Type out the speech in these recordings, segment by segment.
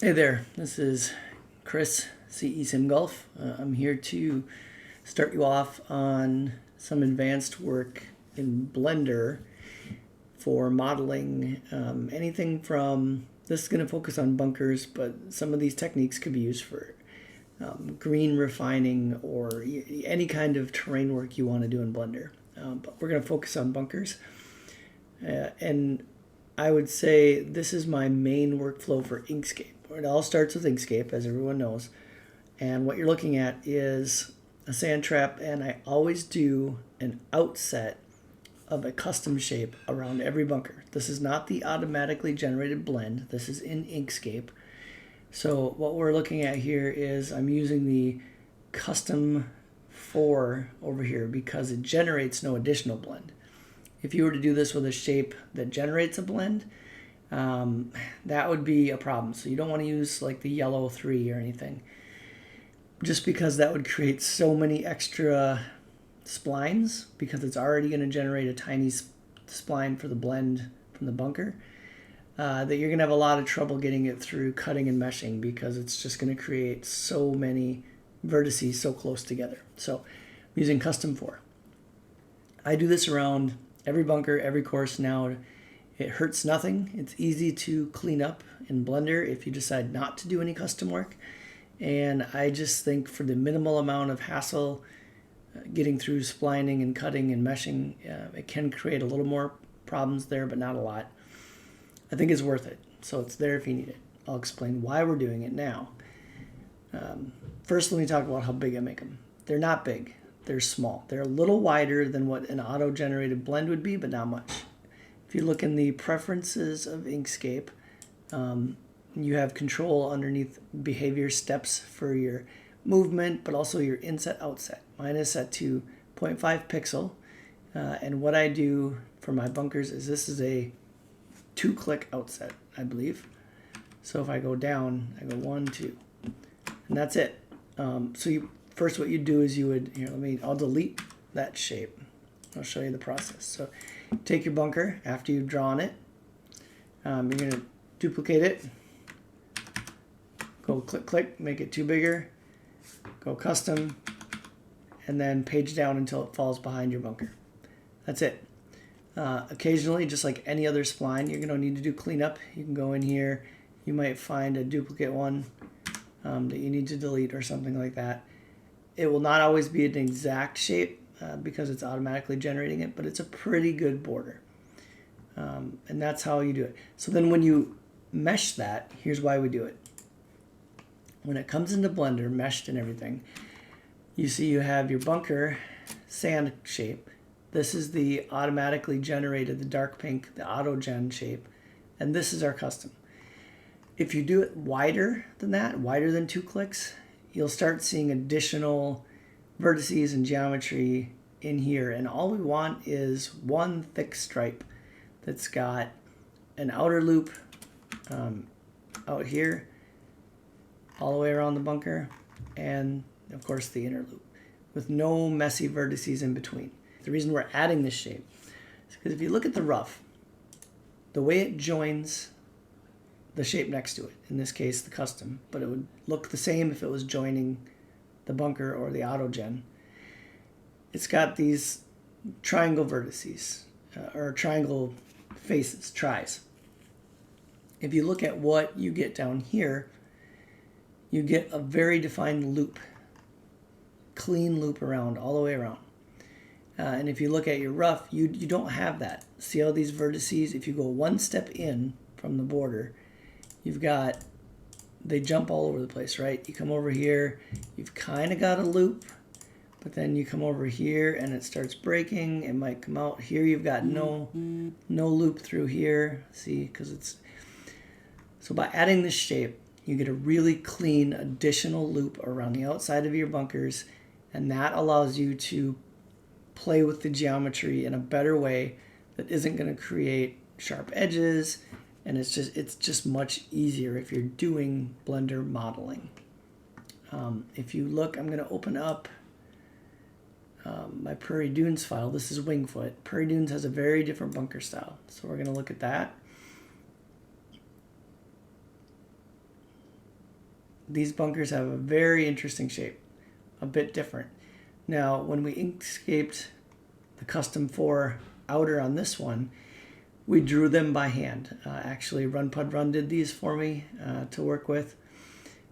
Hey there, this is Chris, CE.Simgof. I'm here to start you off on some advanced work in Blender for modeling anything from, this is going to focus on bunkers, but some of these techniques could be used for green refining or any kind of terrain work you want to do in Blender. But we're going to focus on bunkers. And I would say this is my main workflow for Inkscape. It all starts with Inkscape, as everyone knows. And what you're looking at is a sand trap, and I always do an outset of a custom shape around every bunker. This is not the automatically generated blend. This is in Inkscape. So what we're looking at here is I'm using the custom 4 over here because it generates no additional blend. If you were to do this with a shape that generates a blend, that would be a problem. So you don't want to use like the yellow 3 or anything, just because that would create so many extra splines because it's already going to generate a tiny spline for the blend from the bunker, that you're going to have a lot of trouble getting it through cutting and meshing because it's just going to create so many vertices so close together. So I'm using custom 4. I do this around every bunker, every course now. It hurts nothing. It's easy to clean up in Blender if you decide not to do any custom work. And I just think for the minimal amount of hassle getting through splining and cutting and meshing, it can create a little more problems there, but not a lot. I think it's worth it. So it's there if you need it. I'll explain why we're doing it now. First, let me talk about how big I make them. They're not big. They're small. They're a little wider than what an auto-generated blend would be, but not much. If you look in the preferences of Inkscape, you have control underneath behavior steps for your movement, but also your inset outset. Mine is set to 0.5 pixel. And what I do for my bunkers is this is a 2-click outset, I believe. So if I go down, I go 1, 2, and that's it. First what you do is you would, I'll delete that shape. I'll show you the process. So take your bunker after you've drawn it. You're going to duplicate it. Go click, click, make it 2 bigger. Go custom, and then page down until it falls behind your bunker. That's it. Occasionally, just like any other spline, you're going to need to do cleanup. You can go in here. You might find a duplicate one that you need to delete or something like that. It will not always be an exact shape because it's automatically generating it, but it's a pretty good border. And that's how you do it. So then when you mesh that, here's why we do it. When it comes into Blender, meshed and everything, you see you have your bunker sand shape. This is the automatically generated, the dark pink, the auto gen shape, and this is our custom. If you do it wider than that, wider than 2 clicks, you'll start seeing additional vertices and geometry in here. And all we want is one thick stripe that's got an outer loop out here, all the way around the bunker, and of course the inner loop, with no messy vertices in between. The reason we're adding this shape is because if you look at the rough, the way it joins the shape next to it, in this case the custom, but it would look the same if it was joining the bunker or the auto gen. It's got these triangle vertices, or triangle faces, tries. If you look at what you get down here, you get a very defined loop, clean loop around, all the way around. And if you look at your rough, you don't have that. See how these vertices, if you go one step in from the border, you've got, they jump all over the place, right? You come over here, you've kind of got a loop, but then you come over here and it starts breaking. It might come out here. You've got no loop through here. See, because it's, so by adding this shape, you get a really clean additional loop around the outside of your bunkers, and that allows you to play with the geometry in a better way that isn't going to create sharp edges, and it's just much easier if you're doing Blender modeling. If you look, I'm going to open up my Prairie Dunes file. This is Wingfoot. Prairie Dunes has a very different bunker style, so we're going to look at that. these bunkers have a very interesting shape, a bit different. Now, when we Inkscaped the custom 4 outer on this one, we drew them by hand. Actually, Run did these for me to work with.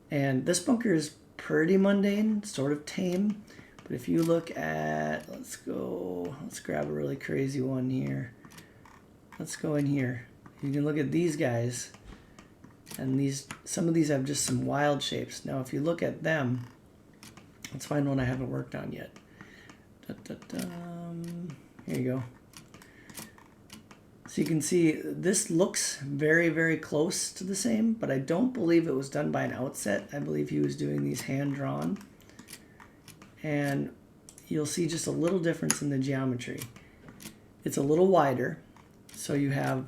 And this bunker is pretty mundane, sort of tame. But if you look at, let's grab a really crazy one here. Let's go in here. You can look at these guys. And some of these have just some wild shapes. Now, if you look at them, let's find one I haven't worked on yet. Here you go. So you can see this looks very, very close to the same, but I don't believe it was done by an outset. I believe he was doing these hand-drawn. And you'll see just a little difference in the geometry. It's a little wider, so you have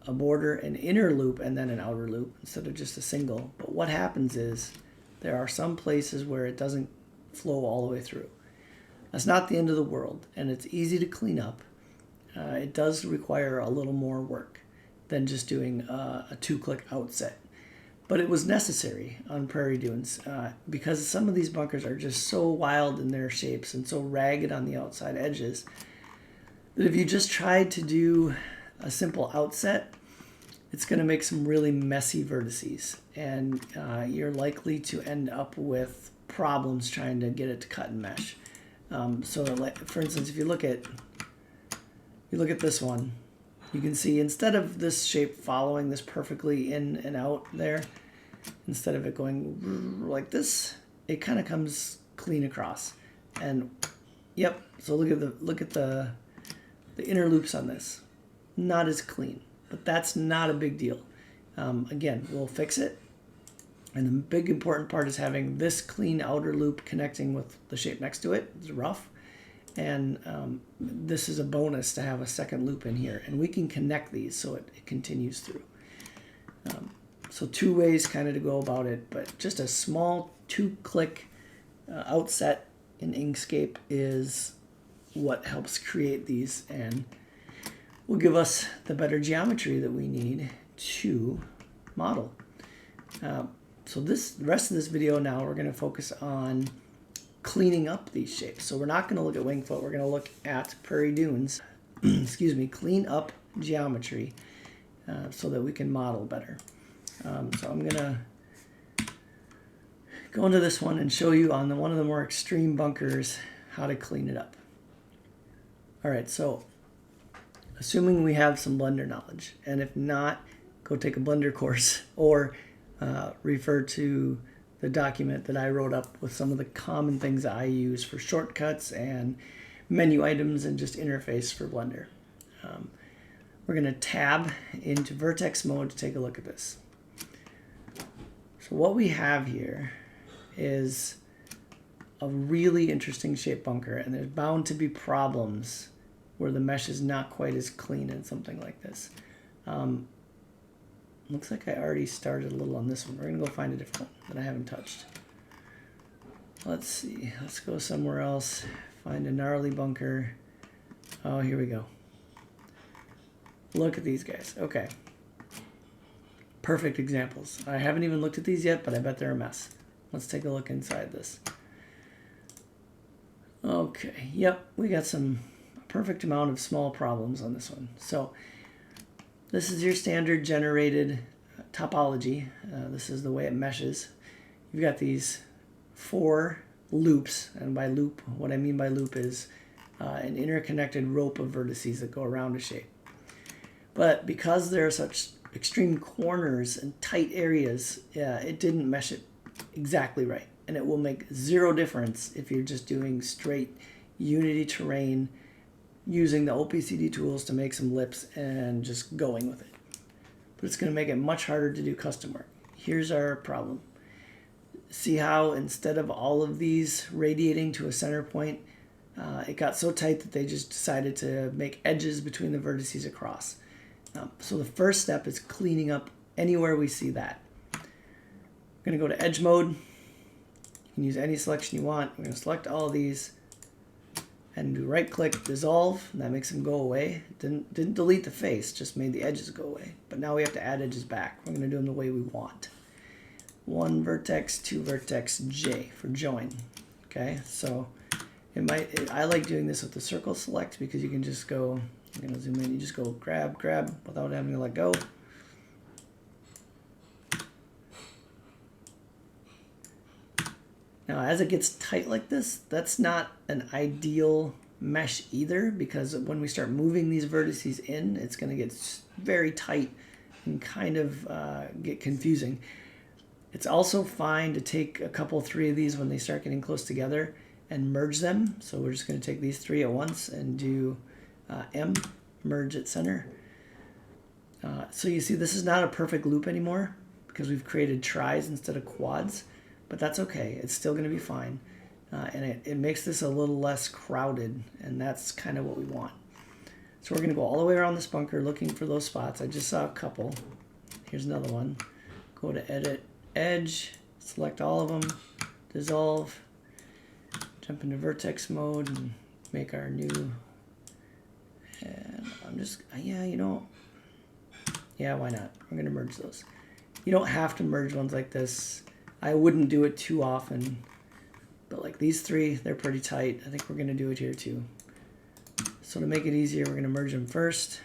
a border, an inner loop, and then an outer loop instead of just a single. But what happens is there are some places where it doesn't flow all the way through. That's not the end of the world, and it's easy to clean up. It does require a little more work than just doing a 2-click outset. But it was necessary on prairie dunes because some of these bunkers are just so wild in their shapes and so ragged on the outside edges that if you just tried to do a simple outset, it's going to make some really messy vertices, and you're likely to end up with problems trying to get it to cut and mesh. So, for instance, if you look at this one, you can see instead of this shape following this perfectly in and out there, instead of it going like this, it kind of comes clean across. And yep, so look at the inner loops on this. Not as clean, but that's not a big deal. Again, we'll fix it. And the big important part is having this clean outer loop connecting with the shape next to it. It's rough. And this is a bonus to have a second loop in here. And we can connect these so it continues through. So 2 ways kind of to go about it, but just a small 2-click outset in Inkscape is what helps create these and will give us the better geometry that we need to model. So the rest of this video now, we're going to focus on cleaning up these shapes. So we're not going to look at wingfoot. We're going to look at prairie dunes. Excuse me, clean up geometry so that we can model better. So I'm going to go into this one and show you on one of the more extreme bunkers how to clean it up. All right, so assuming we have some Blender knowledge, and if not, go take a Blender course or refer to the document that I wrote up with some of the common things that I use for shortcuts and menu items and just interface for Blender. We're going to tab into vertex mode to take a look at this. So what we have here is a really interesting shape bunker, and there's bound to be problems where the mesh is not quite as clean in something like this. Looks like I already started a little on this one. We're going to go find a different one that I haven't touched. Let's see. Let's go somewhere else. Find a gnarly bunker. Oh, here we go. Look at these guys. Okay. Perfect examples. I haven't even looked at these yet, but I bet they're a mess. Let's take a look inside this. Okay. Yep. We got some perfect amount of small problems on this one. So this is your standard generated topology. This is the way it meshes. You've got these 4 loops, and by loop, what I mean by loop is an interconnected rope of vertices that go around a shape. But because there are such extreme corners and tight areas, it didn't mesh it exactly right. And it will make 0 difference if you're just doing straight Unity terrain using the OPCD tools to make some lips and just going with it. But it's going to make it much harder to do custom work. Here's our problem. See how instead of all of these radiating to a center point, it got so tight that they just decided to make edges between the vertices across. So the first step is cleaning up anywhere we see that. I'm going to go to edge mode. You can use any selection you want. We're going to select all of these and do right click dissolve, and that makes them go away. Didn't delete the face, just made the edges go away. But now we have to add edges back. We're going to do them the way we want. 1 vertex, 2 vertex, J for join. Okay, so I like doing this with the circle select because you can just go, I'm going to zoom in, you just go grab without having to let go. Now, as it gets tight like this, that's not an ideal mesh either, because when we start moving these vertices in, it's going to get very tight and kind of get confusing. It's also fine to take a couple, 3 of these when they start getting close together and merge them. So we're just going to take these 3 at once and do M, merge at center. So you see, this is not a perfect loop anymore because we've created tris instead of quads. But that's okay, it's still going to be fine. And it makes this a little less crowded, and that's kind of what we want. So we're going to go all the way around this bunker looking for those spots. I just saw a couple. Here's another one. Go to Edit, Edge, select all of them, dissolve, jump into vertex mode, and make our new. And I'm just, yeah, you know, yeah, why not? I'm going to merge those. You don't have to merge ones like this. I wouldn't do it too often, but like these 3, they're pretty tight. I think we're going to do it here too. So to make it easier, we're going to merge them first.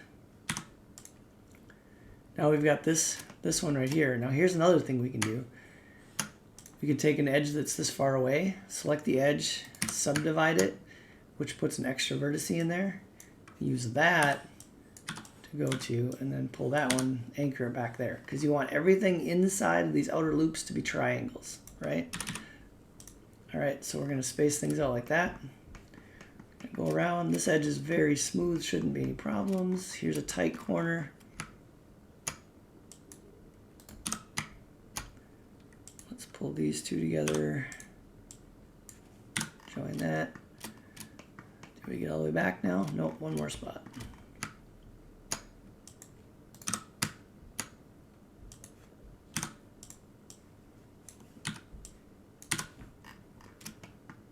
Now we've got this one right here. Now here's another thing we can do. We can take an edge that's this far away, select the edge, subdivide it, which puts an extra vertex in there. Use that to go to, and then pull that one, anchor it back there, because you want everything inside of these outer loops to be triangles, right? All right, so we're going to space things out like that. Go around. This edge is very smooth, shouldn't be any problems. Here's a tight corner. Let's pull these 2 together. Join that. Did we get all the way back now? Nope, one more spot.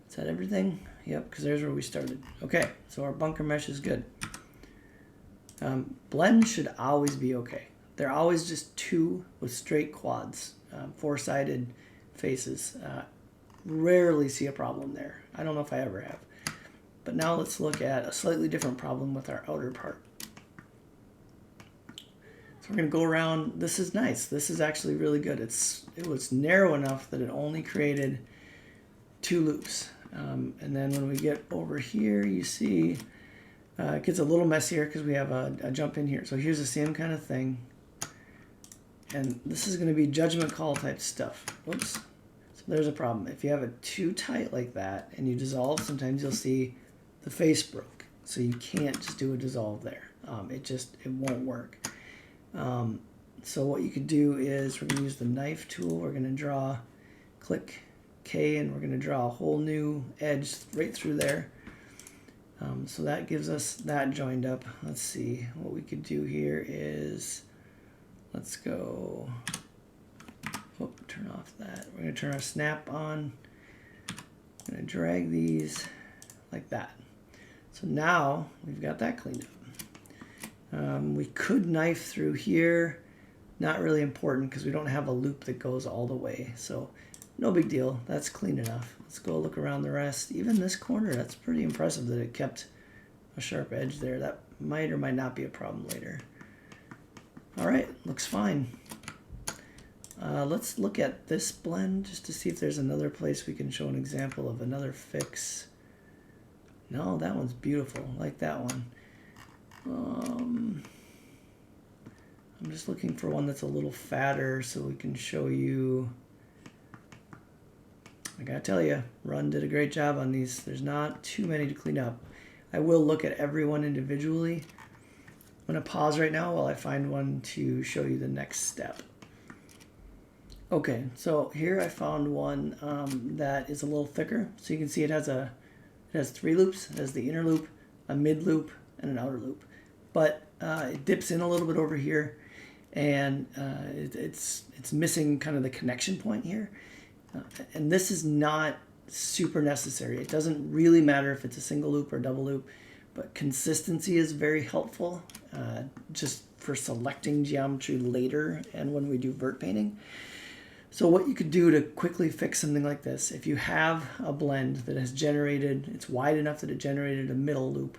Is that everything? Yep, because there's where we started. Okay, so our bunker mesh is good. Blend should always be okay. They're always just 2 with straight quads, 4-sided faces. Rarely see a problem there. I don't know if I ever have. But now let's look at a slightly different problem with our outer part. So we're going to go around. This is nice. This is actually really good. It was narrow enough that it only created 2 loops. And then when we get over here, you see it gets a little messier because we have a jump in here. So here's the same kind of thing. And this is going to be judgment call type stuff. Oops. So there's a problem. If you have it too tight like that and you dissolve, sometimes you'll see the face broke. So you can't just do a dissolve there. It won't work. So what you could do is we're going to use the knife tool. We're going to click K, and we're going to draw a whole new edge right through there. So that gives us that joined up. Let's see, what we could do here is, let's go, turn off that. We're going to turn our snap on. I'm going to drag these like that. So now we've got that cleaned up. We could knife through here. Not really important because we don't have a loop that goes all the way. So no big deal. That's clean enough. Let's go look around the rest. Even this corner, that's pretty impressive that it kept a sharp edge there. That might or might not be a problem later. All right, looks fine. Let's look at this blend just to see if there's another place we can show an example of another fix. No, that one's beautiful. I like that one. I'm just looking for one that's a little fatter so we can show you. I gotta tell you, Run did a great job on these. There's not too many to clean up. I will look at every one individually. I'm going to pause right now while I find one to show you the next step. Okay, so here I found one that is a little thicker. So you can see it has 3 loops. It has the inner loop, a mid loop, and an outer loop. But it dips in a little bit over here, and it's missing kind of the connection point here. And this is not super necessary. It doesn't really matter if it's a single loop or double loop, but consistency is very helpful just for selecting geometry later and when we do vert painting. So what you could do to quickly fix something like this, if you have a blend that has generated, it's wide enough that it generated a middle loop,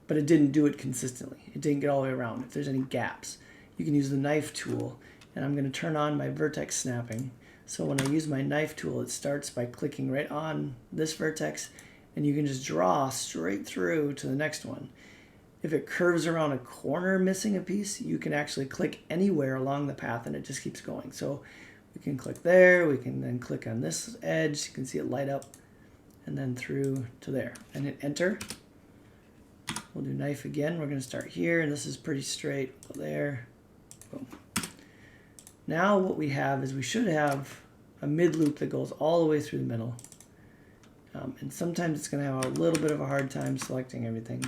but it didn't do it consistently. It didn't get all the way around. If there's any gaps, you can use the knife tool. And I'm going to turn on my vertex snapping. So when I use my knife tool, it starts by clicking right on this vertex, and you can just draw straight through to the next one. If it curves around a corner missing a piece, you can actually click anywhere along the path and it just keeps going. So we can click there, we can then click on this edge, you can see it light up, and then through to there. And hit enter. We'll do knife again. We're going to start here, and this is pretty straight. Go there. Boom. Now what we have is we should have a mid loop that goes all the way through the middle. And sometimes it's going to have a little bit of a hard time selecting everything.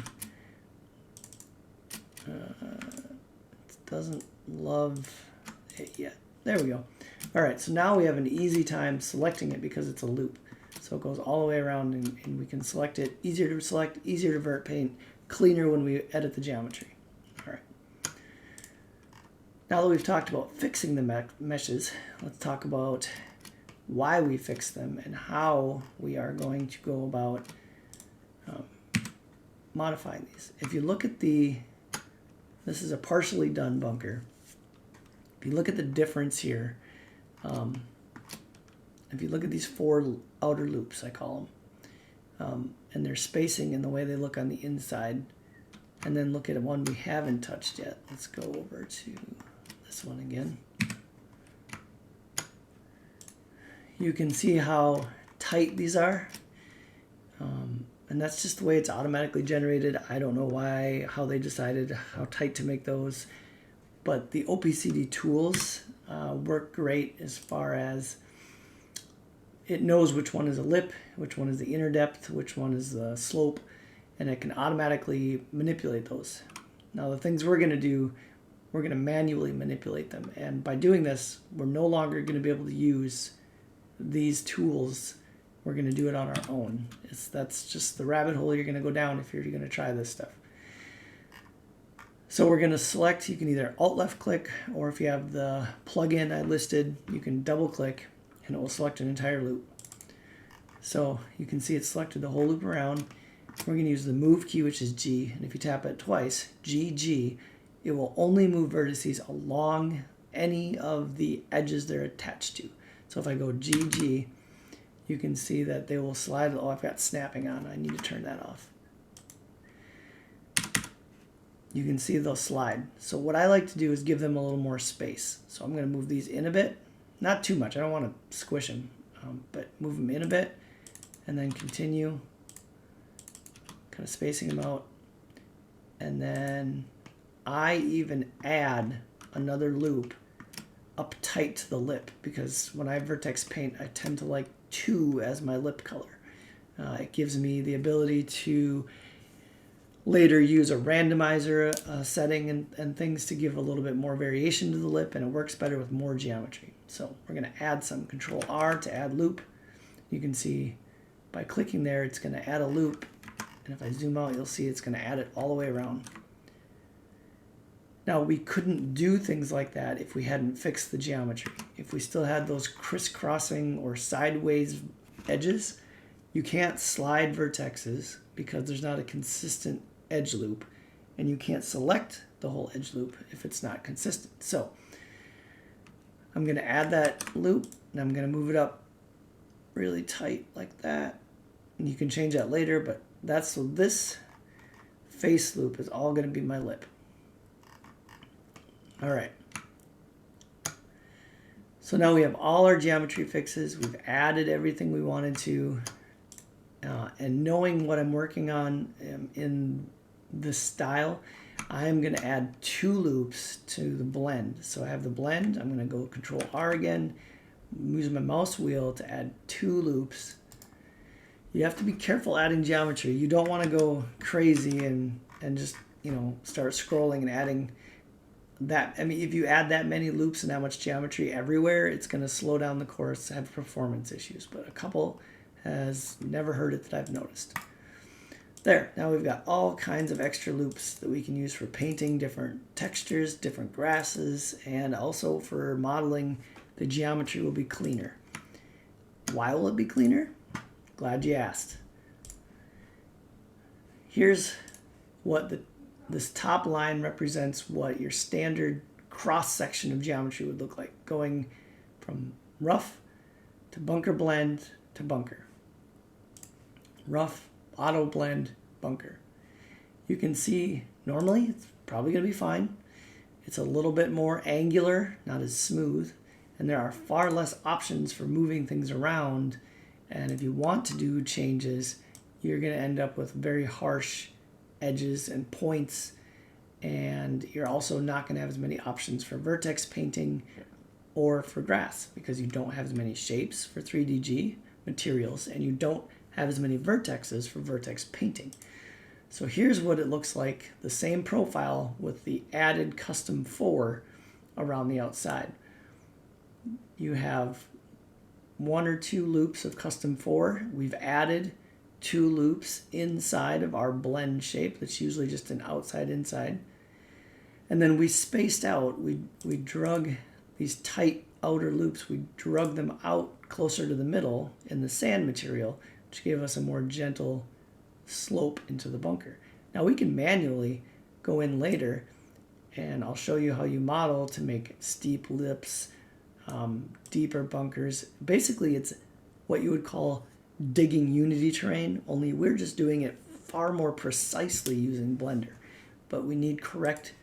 It doesn't love it yet. There we go. All right, so now we have an easy time selecting it because it's a loop. So it goes all the way around, and we can select it. Easier to select, easier to vert paint, cleaner when we edit the geometry. All right. Now that we've talked about fixing the meshes, let's talk about why we fix them and how we are going to go about modifying these. If you look at this is a partially done bunker. If you look at the difference here, if you look at these 4 outer loops, I call them, and their spacing and the way they look on the inside, and then look at one we haven't touched yet. Let's go over to this one again. You can see how tight these are, and that's just the way it's automatically generated. I don't know how they decided how tight to make those, but the OPCD tools work great as far as it knows which one is a lip, which one is the inner depth, which one is the slope, and it can automatically manipulate those. Now the things we're going to do, we're going to manually manipulate them, and by doing this, we're no longer going to be able to use these tools. We're going to do it on our own. That's just the rabbit hole you're going to go down if you're going to try this stuff. So we're going to select, you can either alt left click, or if you have the plugin I listed, you can double click and it will select an entire loop. So you can see it selected the whole loop around. We're going to use the move key, which is G, and if you tap it twice, GG, it will only move vertices along any of the edges they're attached to. So if I go GG, you can see that they will slide. Oh, I've got snapping on. I need to turn that off. You can see they'll slide. So what I like to do is give them a little more space. So I'm going to move these in a bit. Not too much. I don't want to squish them, but move them in a bit and then continue. Kind of spacing them out. And then I even add another loop up tight to the lip, because when I vertex paint, I tend to like 2 as my lip color. It gives me the ability to later use a randomizer setting and things to give a little bit more variation to the lip, and it works better with more geometry. So we're going to add some. Control R to add loop. You can see by clicking there, it's going to add a loop, and if I zoom out, you'll see it's going to add it all the way around. Now, we couldn't do things like that if we hadn't fixed the geometry. If we still had those crisscrossing or sideways edges, you can't slide vertexes because there's not a consistent edge loop, and you can't select the whole edge loop if it's not consistent. So I'm going to add that loop, and I'm going to move it up really tight like that. And you can change that later, but so this face loop is all going to be my lip. All right. So now we have all our geometry fixes. We've added everything we wanted to. And knowing what I'm working on in this style, I'm going to add 2 loops to the blend. So I have the blend. I'm going to go Control R again, use my mouse wheel to add 2 loops. You have to be careful adding geometry. You don't want to go crazy and just, start scrolling and adding that. I mean, if you add that many loops and that much geometry everywhere, it's going to slow down the course, have performance issues. But a couple has never heard it that I've noticed. There, now we've got all kinds of extra loops that we can use for painting different textures, different grasses, and also for modeling the geometry will be cleaner. Why will it be cleaner? Glad you asked. Here's what this top line represents what your standard cross-section of geometry would look like, going from rough to bunker blend to bunker. Rough, auto blend, bunker. You can see normally it's probably going to be fine. It's a little bit more angular, not as smooth, and there are far less options for moving things around. And if you want to do changes, you're going to end up with very harsh edges and points, and you're also not going to have as many options for vertex painting or for grass because you don't have as many shapes for 3DG materials and you don't have as many vertexes for vertex painting. So here's what it looks like, the same profile with the added custom 4 around the outside. You have 1 or 2 loops of custom 4. We've added 2 loops inside of our blend shape. That's usually just an outside inside. And then we spaced out, we drug these tight outer loops, we drug them out closer to the middle in the sand material, which gave us a more gentle slope into the bunker. Now we can manually go in later and I'll show you how you model to make steep lips, deeper bunkers. Basically it's what you would call digging Unity terrain, only we're just doing it far more precisely using Blender. But we need correct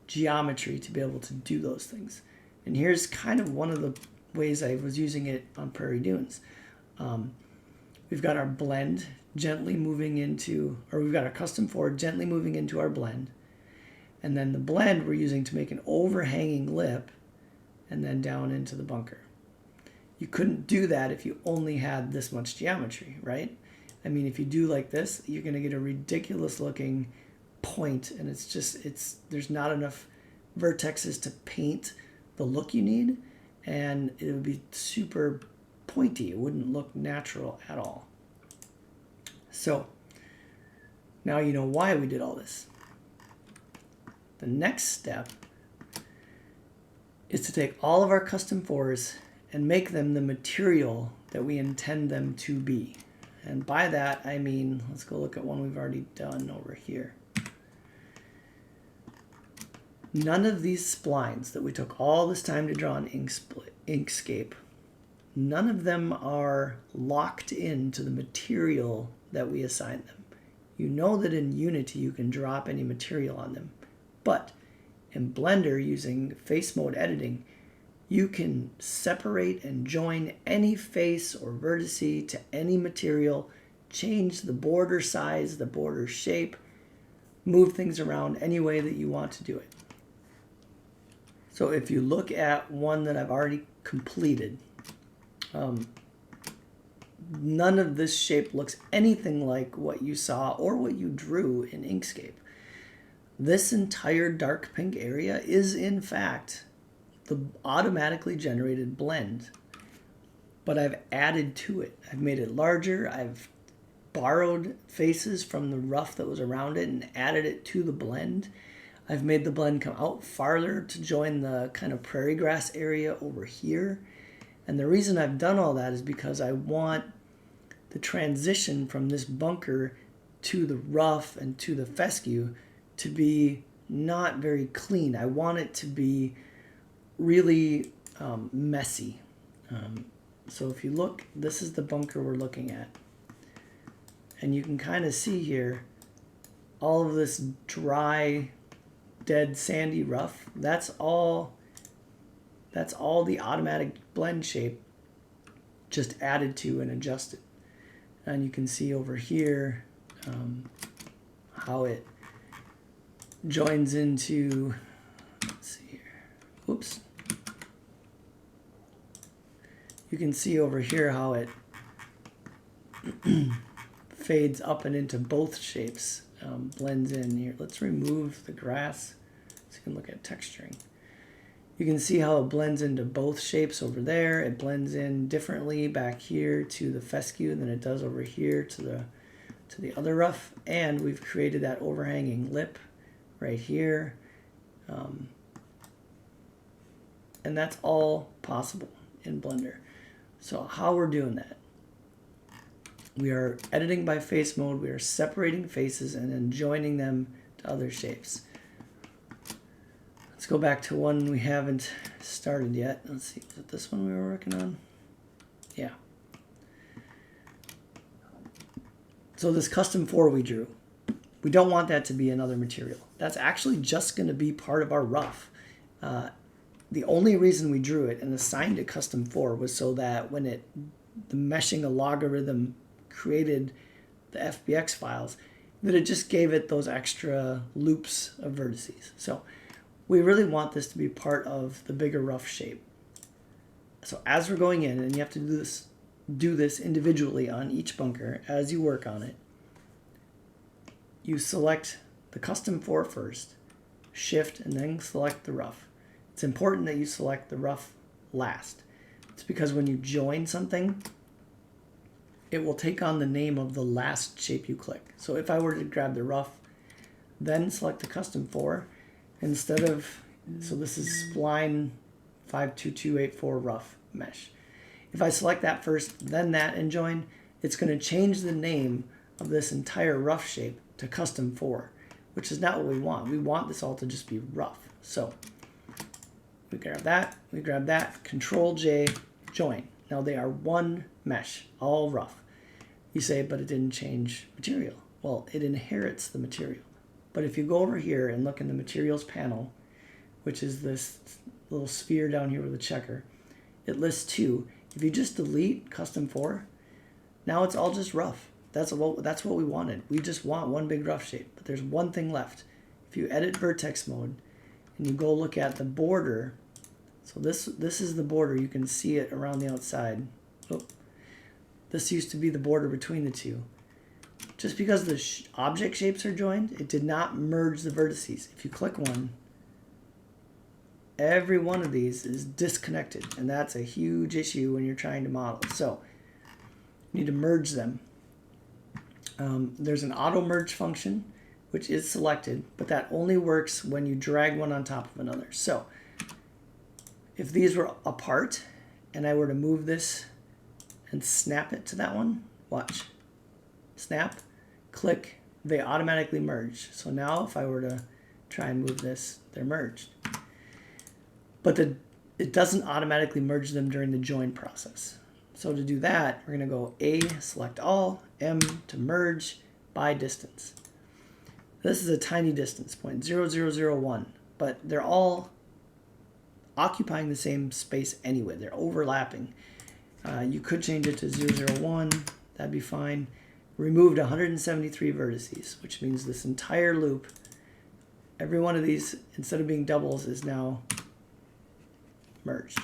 geometry to be able to do those things. And here's kind of one of the ways I was using it on Prairie Dunes. We've got our blend gently moving into, or we've got our custom 4 gently moving into our blend. And then the blend we're using to make an overhanging lip and then down into the bunker. You couldn't do that if you only had this much geometry, right? I mean, if you do like this, you're going to get a ridiculous looking point, and there's not enough vertexes to paint the look you need, and it would be super pointy. It wouldn't look natural at all. So now you know why we did all this. The next step is to take all of our custom 4s and make them the material that we intend them to be. And by that, I mean, let's go look at one we've already done over here. None of these splines that we took all this time to draw in Inkscape, none of them are locked into the material that we assign them. You know that in Unity you can drop any material on them, but in Blender using face mode editing, you can separate and join any face or vertice to any material, change the border size, the border shape, move things around any way that you want to do it. So if you look at one that I've already completed, none of this shape looks anything like what you saw or what you drew in Inkscape. This entire dark pink area is in fact the automatically generated blend, but I've added to it. I've made it larger. I've borrowed faces from the rough that was around it and added it to the blend. I've made the blend come out farther to join the kind of prairie grass area over here. And the reason I've done all that is because I want the transition from this bunker to the rough and to the fescue to be not very clean. I want it to be really messy. So if you look, this is the bunker we're looking at. And you can kind of see here all of this dry, dead, sandy rough. That's all the automatic blend shape just added to and adjusted. And you can see over here how it joins into, let's see here, whoops. You can see over here how it fades up and into both shapes, blends in here. Let's remove the grass so you can look at texturing. You can see how it blends into both shapes over there. It blends in differently back here to the fescue than it does over here to the other rough. And we've created that overhanging lip right here. And that's all possible. in Blender. So how we're doing that, we are editing by face mode, we are separating faces and then joining them to other shapes. Let's go back to one we haven't started yet. Let's see, is it this one we were working on? Yeah. So this custom 4 we drew, we don't want that to be another material. That's actually just going to be part of our rough. The only reason we drew it and assigned it custom 4 was so that when the meshing algorithm created the FBX files, that it just gave it those extra loops of vertices. So we really want this to be part of the bigger rough shape. So as we're going in, and you have to do this individually on each bunker as you work on it, you select the custom 4 first, shift, and then select the rough. It's important that you select the rough last. It's because when you join something, it will take on the name of the last shape you click. So if I were to grab the rough, then select the custom 4, instead of, so this is Spline 52284 rough mesh. If I select that first, then that, and join, it's going to change the name of this entire rough shape to custom 4, which is not what we want. We want this all to just be rough. So we grab that, Control J, join. Now they are one mesh, all rough. You say, but it didn't change material. Well, it inherits the material. But if you go over here and look in the materials panel, which is this little sphere down here with a checker, it lists 2. If you just delete custom 4, now it's all just rough. That's what we wanted. We just want one big rough shape. But there's one thing left. If you edit vertex mode and you go look at the border, so this is the border. You can see it around the outside. Oh, this used to be the border between the two. Just because the object shapes are joined, it did not merge the vertices. If you click one, every one of these is disconnected, and that's a huge issue when you're trying to model. So you need to merge them. There's an auto merge function, which is selected, but that only works when you drag one on top of another. So if these were apart and I were to move this and snap it to that one, watch, snap, click, they automatically merge. So now if I were to try and move this, they're merged. But it doesn't automatically merge them during the join process. So to do that, we're going to go A, select all, M to merge by distance. This is a tiny distance, 0.0001, but they're all occupying the same space anyway. They're overlapping. You could change it to 001, that'd be fine. Removed 173 vertices, which means this entire loop, every one of these, instead of being doubles, is now merged.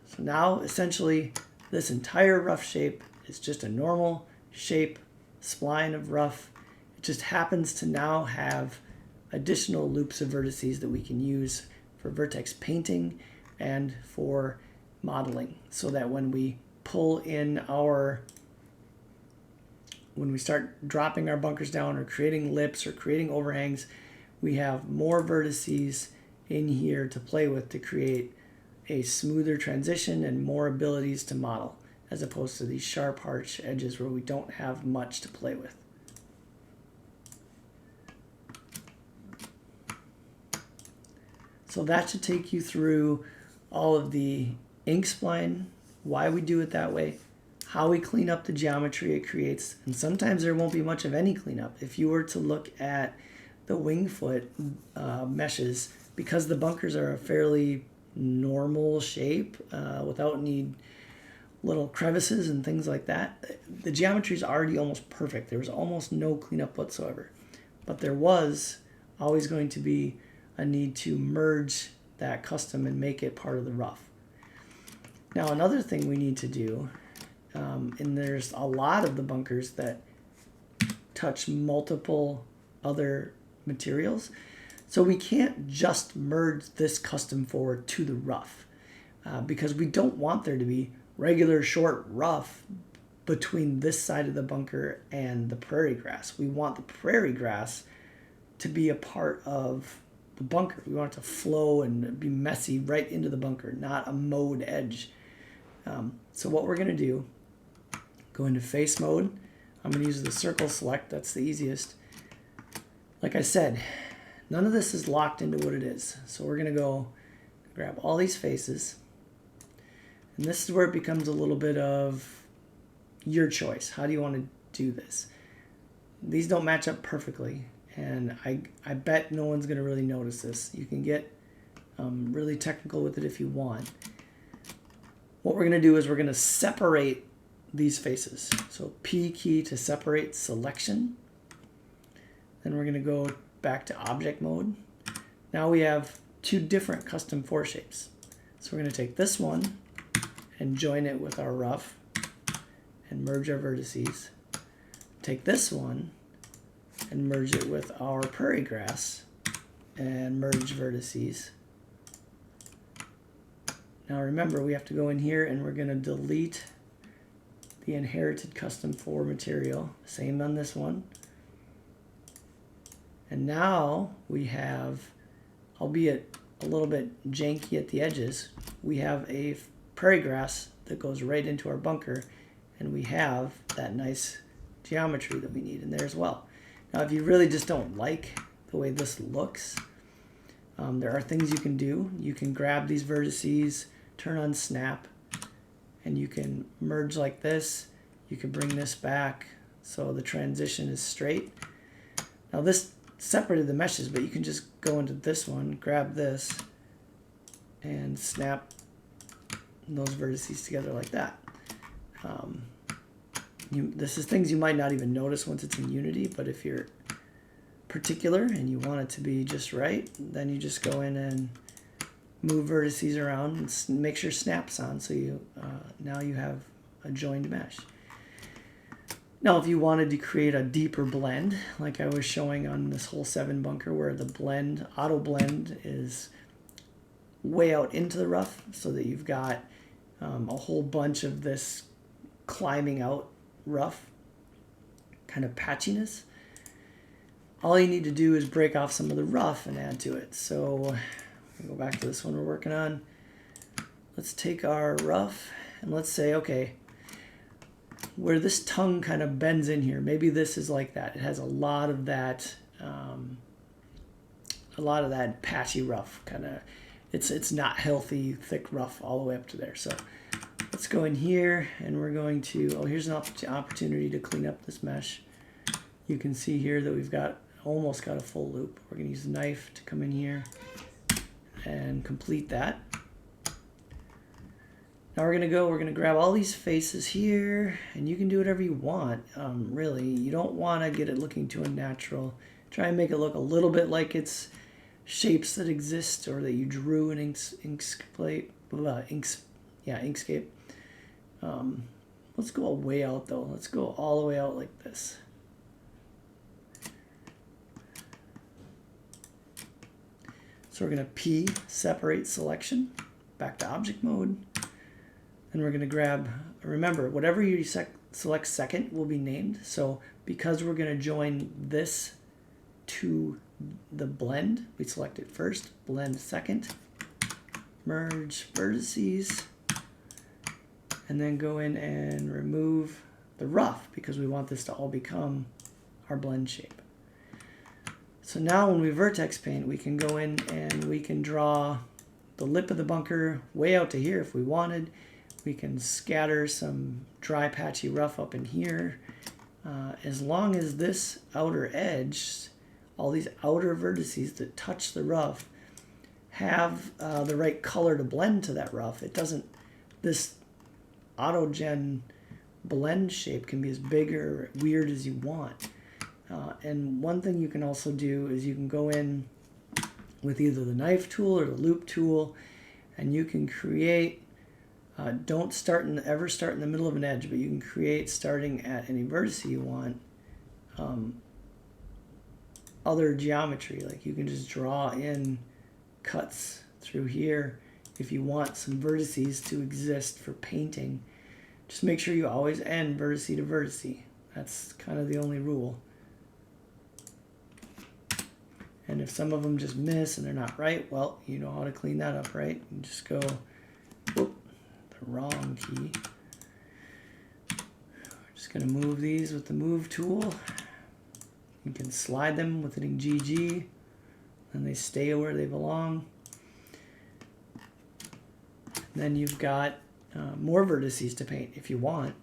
So now, essentially, this entire rough shape is just a normal shape, spline of rough. It just happens to now have additional loops of vertices that we can use for vertex painting and for modeling, so that when we pull in when we start dropping our bunkers down or creating lips or creating overhangs, we have more vertices in here to play with to create a smoother transition and more abilities to model, as opposed to these sharp harsh edges where we don't have much to play with. So that should take you through all of the ink spline, why we do it that way, how we clean up the geometry it creates, and sometimes there won't be much of any cleanup. If you were to look at the wing foot meshes, because the bunkers are a fairly normal shape without any little crevices and things like that, the geometry is already almost perfect. There was almost no cleanup whatsoever. But there was always going to be a need to merge that custom and make it part of the rough. Now another thing we need to do, and there's a lot of the bunkers that touch multiple other materials, so we can't just merge this custom forward to the rough because we don't want there to be regular short rough between this side of the bunker and the prairie grass. We want the prairie grass to be a part of the bunker. We want it to flow and be messy right into the bunker, not a mowed edge. So what we're going to do, go into face mode. I'm going to use the circle select. That's the easiest. Like I said, none of this is locked into what it is. So we're going to go grab all these faces. And this is where it becomes a little bit of your choice. How do you want to do this? These don't match up perfectly. And I bet no one's going to really notice this. You can get really technical with it if you want. What we're going to do is we're going to separate these faces. So P key to separate selection. Then we're going to go back to object mode. Now we have two different custom foreshapes. So we're going to take this one and join it with our rough and merge our vertices. Take this one and merge it with our prairie grass and merge vertices. Now remember, we have to go in here and we're going to delete the inherited custom for material. Same on this one. And now we have, albeit a little bit janky at the edges, we have a prairie grass that goes right into our bunker, and we have that nice geometry that we need in there as well. Now if you really just don't like the way this looks, there are things you can do. You can grab these vertices, turn on snap, and you can merge like this. You can bring this back so the transition is straight. Now this separated the meshes, but you can just go into this one, grab this, and snap those vertices together like that. This is things you might not even notice once it's in Unity, but if you're particular and you want it to be just right, then you just go in and move vertices around and make sure snap's on, so you now you have a joined mesh. Now if you wanted to create a deeper blend, like I was showing on this whole 7 bunker, where the blend, auto blend, is way out into the rough, so that you've got a whole bunch of this climbing out rough kind of patchiness, all you need to do is break off some of the rough and add to it. So go back to this one we're working on. Let's take our rough and let's say, okay, where this tongue kind of bends in here, maybe this is like that. It has a lot of that patchy rough kind of. It's not healthy, thick rough all the way up to there. So let's go in here and we're going to, oh, here's an opportunity to clean up this mesh. You can see here that we've got almost got a full loop. We're going to use the knife to come in here and complete that. Now we're going to grab all these faces here, and you can do whatever you want. Really, you don't want to get it looking too unnatural. Try and make it look a little bit like it's shapes that exist or that you drew in Inkscape. Let's go way out though. Let's go all the way out like this. So we're going to P separate selection, back to object mode. And we're going to grab, remember, whatever you select second will be named. So because we're going to join this to the blend, we select it first, blend second, merge vertices, and then go in and remove the rough because we want this to all become our blend shape. So now when we vertex paint, we can go in and we can draw the lip of the bunker way out to here if we wanted. We can scatter some dry patchy rough up in here. As long as this outer edge, all these outer vertices that touch the rough, have the right color to blend to that rough. It doesn't, this auto-gen blend shape can be as big or weird as you want. And one thing you can also do is you can go in with either the knife tool or the loop tool, and you can create, don't ever start in the middle of an edge, but you can create, starting at any vertex you want, other geometry. Like you can just draw in cuts through here if you want some vertices to exist for painting. Just make sure you always end vertex to vertex. That's kind of the only rule. And if some of them just miss and they're not right, well, you know how to clean that up, right? You just go whoop, the wrong key. We're just going to move these with the move tool. You can slide them with hitting GG, and they stay where they belong. And then you've got more vertices to paint if you want.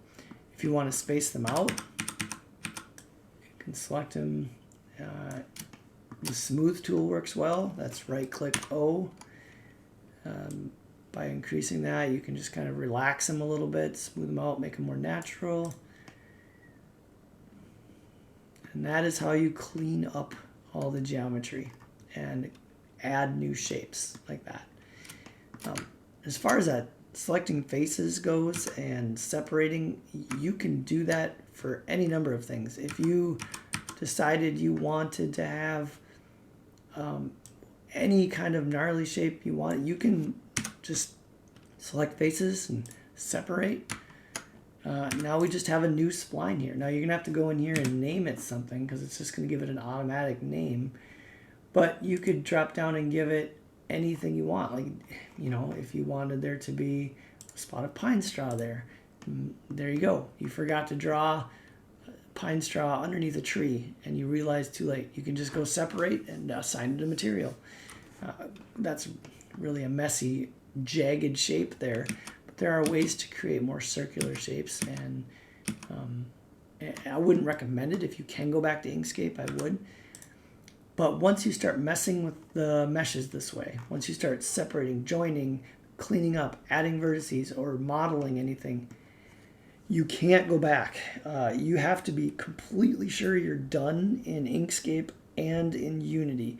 If you want to space them out, you can select them. The smooth tool works well. That's right-click O. By increasing that, you can just kind of relax them a little bit, smooth them out, make them more natural. And that is how you clean up all the geometry and add new shapes like that. As far as that selecting faces goes and separating, you can do that for any number of things. If you decided you wanted to have any kind of gnarly shape you want, you can just select faces and separate. Now we just have a new spline here. Now you're gonna have to go in here and name it something because it's just gonna give it an automatic name. But you could drop down and give it anything you want. Like, you know, if you wanted there to be a spot of pine straw there, there you go. You forgot to draw pine straw underneath a tree and you realize too late. You can just go separate and assign it a material. That's really a messy, jagged shape there. But there are ways to create more circular shapes, and I wouldn't recommend it. If you can go back to Inkscape, I would. But once you start messing with the meshes this way, once you start separating, joining, cleaning up, adding vertices, or modeling anything, you can't go back. You have to be completely sure you're done in Inkscape and in Unity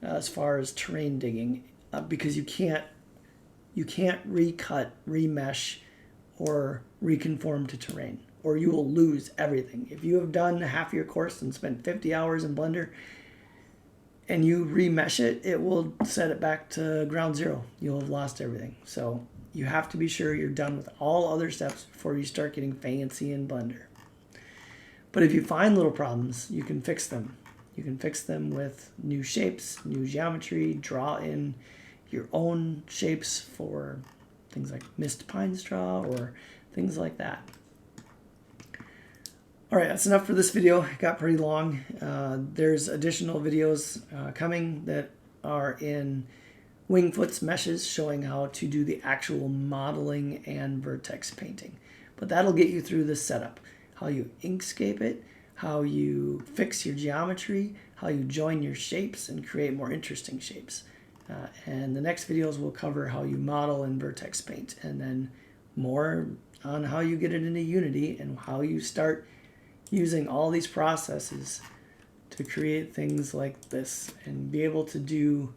as far as terrain digging, because you can't recut, remesh, or reconform to terrain, or you will lose everything. If you have done half your course and spent 50 hours in Blender and you remesh it, it will set it back to ground zero. You'll have lost everything. So you have to be sure you're done with all other steps before you start getting fancy in Blender. But if you find little problems, you can fix them. You can fix them with new shapes, new geometry, draw in your own shapes for things like mist pine straw or things like that. All right, that's enough for this video. It got pretty long. There's additional videos coming that are in Wingfoot's meshes showing how to do the actual modeling and vertex painting. But that'll get you through this setup. How you Inkscape it, how you fix your geometry, how you join your shapes and create more interesting shapes. And the next videos will cover how you model and vertex paint, and then more on how you get it into Unity and how you start using all these processes to create things like this and be able to do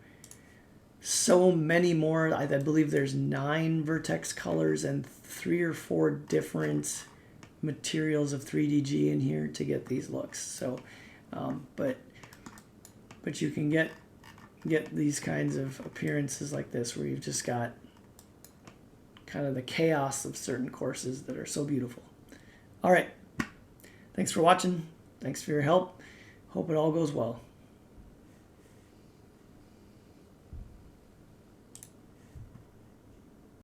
so many more. I believe there's 9 vertex colors and 3 or 4 different materials of 3DG in here to get these looks. So, but you can get these kinds of appearances like this where you've just got kind of the chaos of certain courses that are so beautiful. All right. Thanks for watching. Thanks for your help. Hope it all goes well.